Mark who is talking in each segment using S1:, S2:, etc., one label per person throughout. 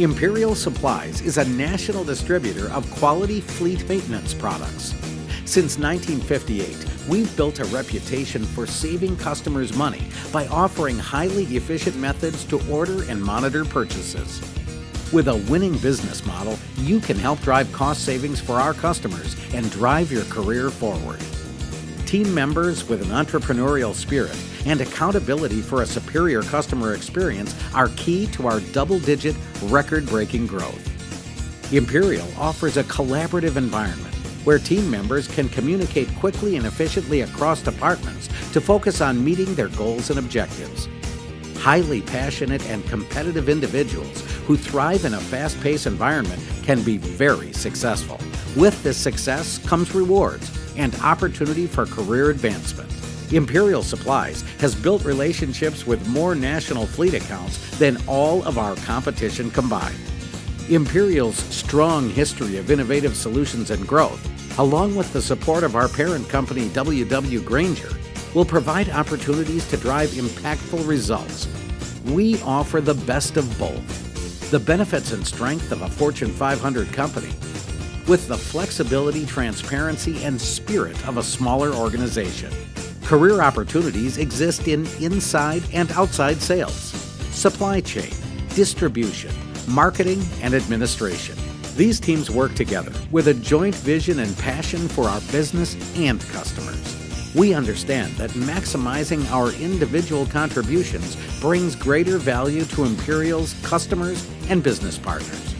S1: Imperial Supplies is a national distributor of quality fleet maintenance products. Since 1958, we've built a reputation for saving customers money by offering highly efficient methods to order and monitor purchases. With a winning business model, you can help drive cost savings for our customers and drive your career forward. Team members with an entrepreneurial spirit and accountability for a superior customer experience are key to our double-digit, record-breaking growth. Imperial offers a collaborative environment where team members can communicate quickly and efficiently across departments to focus on meeting their goals and objectives. Highly passionate and competitive individuals who thrive in a fast-paced environment can be very successful. With this success comes rewards and opportunity for career advancement. Imperial Supplies has built relationships with more national fleet accounts than all of our competition combined. Imperial's strong history of innovative solutions and growth, along with the support of our parent company Grainger, will provide opportunities to drive impactful results. We offer the best of both: the benefits and strength of a Fortune 500 company, with the flexibility, transparency, and spirit of a smaller organization. Career opportunities exist in inside and outside sales, supply chain, distribution, marketing, and administration. These teams work together with a joint vision and passion for our business and customers. We understand that maximizing our individual contributions brings greater value to Imperial's customers and business partners.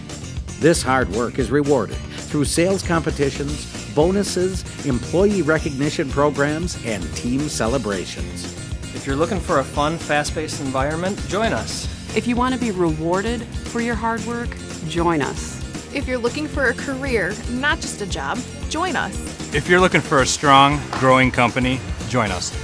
S1: This hard work is rewarded through sales competitions, bonuses, employee recognition programs, and team celebrations.
S2: If you're looking for a fun, fast-paced environment, join us.
S3: If you want to be rewarded for your hard work, join us.
S4: If you're looking for a career, not just a job, join us.
S5: If you're looking for a strong, growing company, join us.